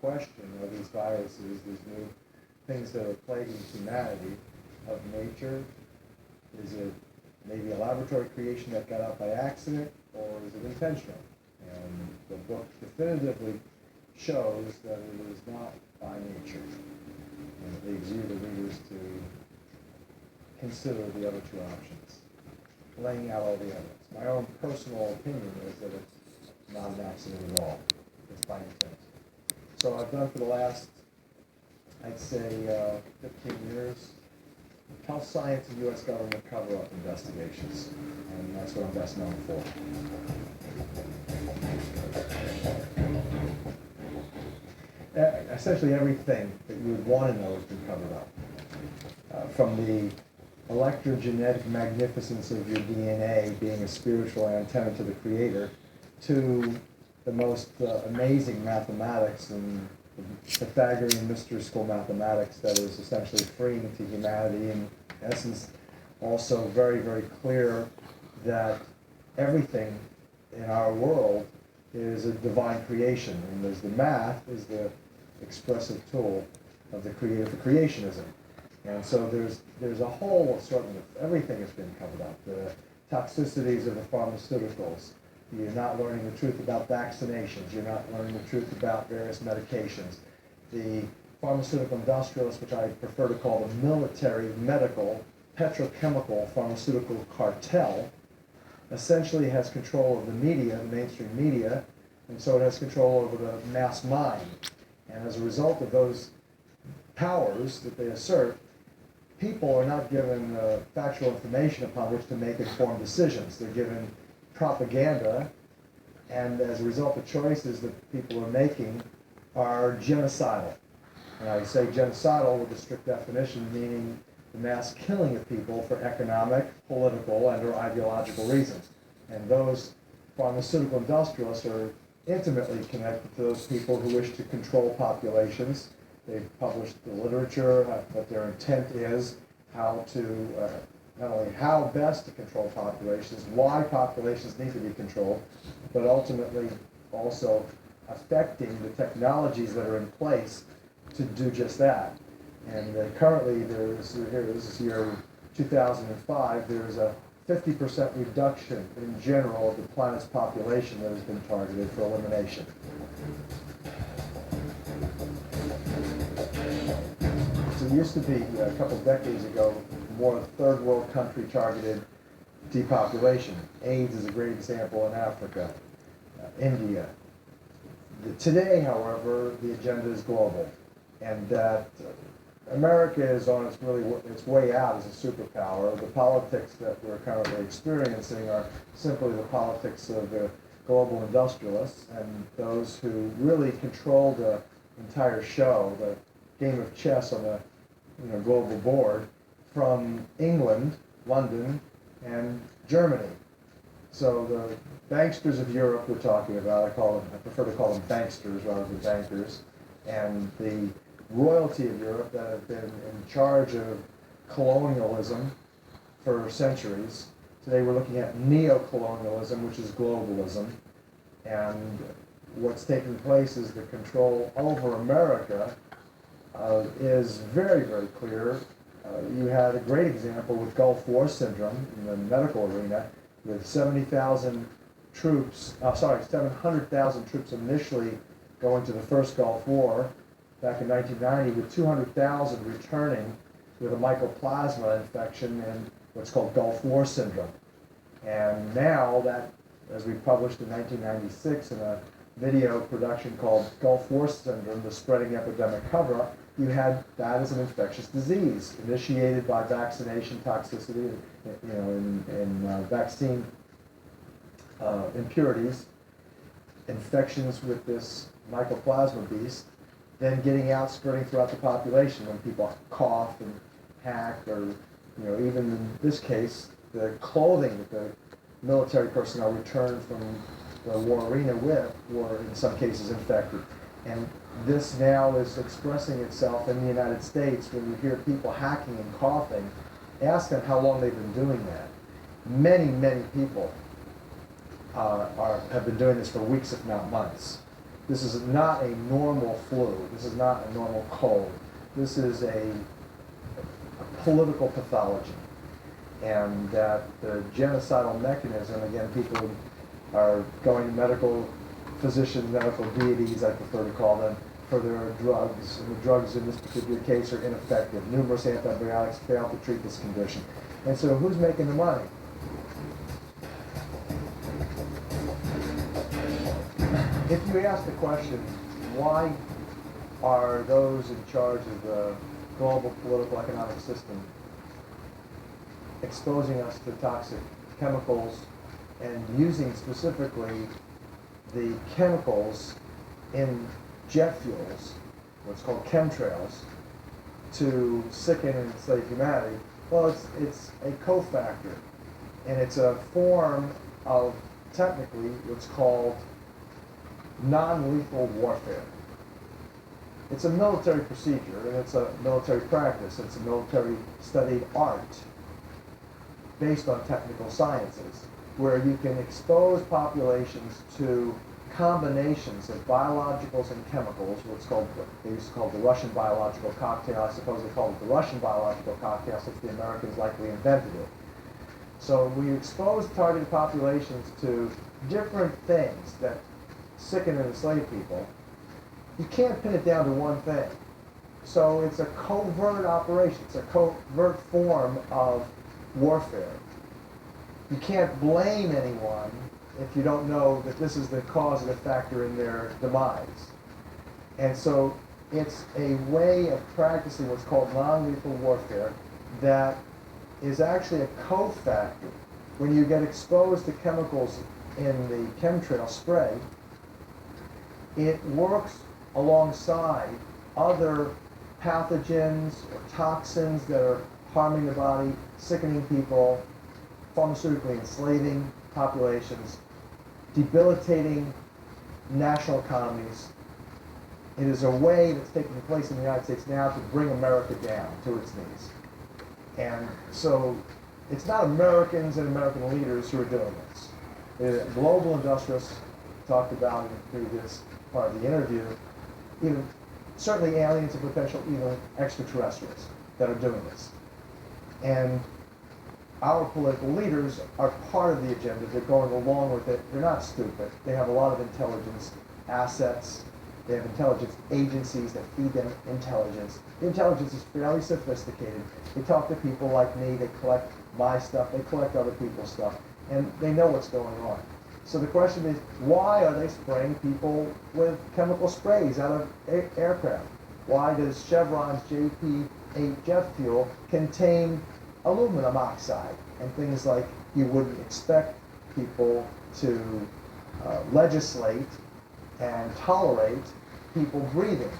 question of these viruses, these new things that are plaguing humanity, of nature? Is it maybe a laboratory creation that got out by accident, or is it intentional? And the book definitively shows that it is not by nature. And it leaves you, the readers, to consider the other two options, laying out all the evidence. My own personal opinion is that it's not an accident at all. It's by intent. So I've done for the last, I'd say, 15 years, health science and U.S. government cover-up investigations, and that's what I'm best known for. Essentially everything that you would want to know has been covered up. From the electrogenetic magnificence of your DNA being a spiritual antenna to the Creator, to the most amazing mathematics and Pythagorean mystery school mathematics that is essentially freeing to humanity, in essence also very, very clear that everything in our world is a divine creation, and there's the math is the expressive tool of the Creator for creationism. And so there's a whole assortment of everything has been covered up. The toxicities of the pharmaceuticals. You're not learning the truth about vaccinations. You're not learning the truth about various medications. The pharmaceutical industrialists, which I prefer to call the military, medical, petrochemical pharmaceutical cartel, essentially has control of the media, the mainstream media, and so it has control over the mass mind. And as a result of those powers that they assert, people are not given factual information upon which to make informed decisions. They're given propaganda, and as a result, the choices that people are making are genocidal. And I say genocidal with a strict definition, meaning the mass killing of people for economic, political, and or ideological reasons. And those pharmaceutical industrialists are intimately connected to those people who wish to control populations. They've published the literature, what their intent is, how to not only how best to control populations, why populations need to be controlled, but ultimately also affecting the technologies that are in place to do just that. And currently this is year 2005, there's a 50% reduction in general of the planet's population that has been targeted for elimination. So it used to be, a couple of decades ago, more third world country targeted depopulation. AIDS is a great example in Africa, India. Today, however, the agenda is global, and that America is on its way out as a superpower. The politics that we're currently experiencing are simply the politics of the global industrialists and those who really control the entire show, the game of chess on the global board, from England, London, and Germany. So the banksters of Europe we're talking about, I prefer to call them banksters rather than bankers, and the royalty of Europe that have been in charge of colonialism for centuries. Today we're looking at neo-colonialism, which is globalism, and what's taking place is the control over America is very, very clear. You had a great example with Gulf War syndrome in the medical arena, with 700,000 troops initially going to the first Gulf War back in 1990, with 200,000 returning with a mycoplasma infection and what's called Gulf War syndrome. And now that, as we published in 1996 in a video production called Gulf War Syndrome, the Spreading Epidemic Cover-Up, you had that as an infectious disease initiated by vaccination toxicity, in vaccine impurities, infections with this mycoplasma beast, then getting out, spreading throughout the population when people cough and hack, or even in this case, the clothing that the military personnel returned from the war arena with were in some cases infected. And this now is expressing itself in the United States when you hear people hacking and coughing. Ask them how long they've been doing that. Many, many people have been doing this for weeks, if not months. This is not a normal flu. This is not a normal cold. This is a political pathology. And that the genocidal mechanism, again, people are going to medical physicians, medical deities, I prefer to call them, for their drugs. And the drugs in this particular case are ineffective. Numerous antibiotics fail to treat this condition. And so who's making the money? If you ask the question, why are those in charge of the global political economic system exposing us to toxic chemicals and using specifically the chemicals in jet fuels, what's called chemtrails, to sicken and enslave humanity? Well, it's a cofactor, and it's a form of, technically, what's called non-lethal warfare. It's a military procedure, and it's a military practice. It's a military studied art based on technical sciences, where you can expose populations to combinations of biologicals and chemicals, what they used to call the Russian biological cocktail. I suppose they call it the Russian biological cocktail since the Americans likely invented it. So we expose targeted populations to different things that sicken and enslave people. You can't pin it down to one thing. So it's a covert operation. It's a covert form of warfare. You can't blame anyone if you don't know that this is the cause and the factor in their demise. And so it's a way of practicing what's called non-lethal warfare that is actually a cofactor. When you get exposed to chemicals in the chemtrail spray, it works alongside other pathogens or toxins that are harming the body, sickening people, pharmaceutically enslaving populations, debilitating national economies. It is a way that's taking place in the United States now to bring America down to its knees. And so it's not Americans and American leaders who are doing this. The global industrialists talked about in the previous part of the interview, even certainly aliens and potential even extraterrestrials that are doing this. And our political leaders are part of the agenda. They're going along with it. They're not stupid. They have a lot of intelligence assets. They have intelligence agencies that feed them intelligence. The intelligence is fairly sophisticated. They talk to people like me. They collect my stuff. They collect other people's stuff. And they know what's going on. So the question is, why are they spraying people with chemical sprays out of aircraft? Why does Chevron's JP8 jet fuel contain aluminum oxide and things like you wouldn't expect people to legislate and tolerate people breathing?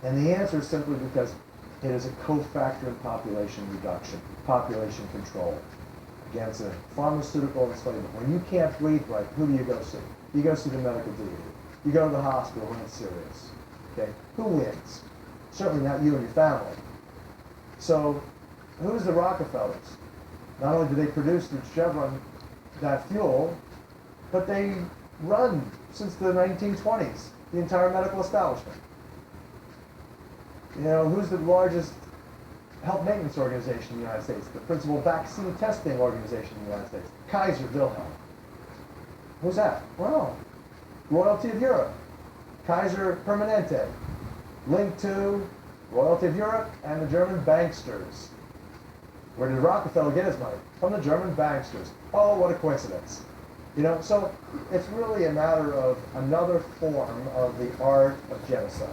And the answer is simply because it is a cofactor in population reduction, population control. Again, it's a pharmaceutical enslavement. When you can't breathe right, who do you go see? You go see the medical deity. You go to the hospital when it's serious. Okay? Who wins? Certainly not you and your family. So, who's the Rockefellers? Not only do they produce through Chevron that fuel, but they run since the 1920s the entire medical establishment. You know, who's the largest health maintenance organization in the United States? The principal vaccine testing organization in the United States? Kaiser Wilhelm. Who's that? Well, Royalty of Europe. Kaiser Permanente. Linked to Royalty of Europe and the German banksters. Where did Rockefeller get his money? From the German banksters. Oh, what a coincidence. You know, so it's really a matter of another form of the art of genocide.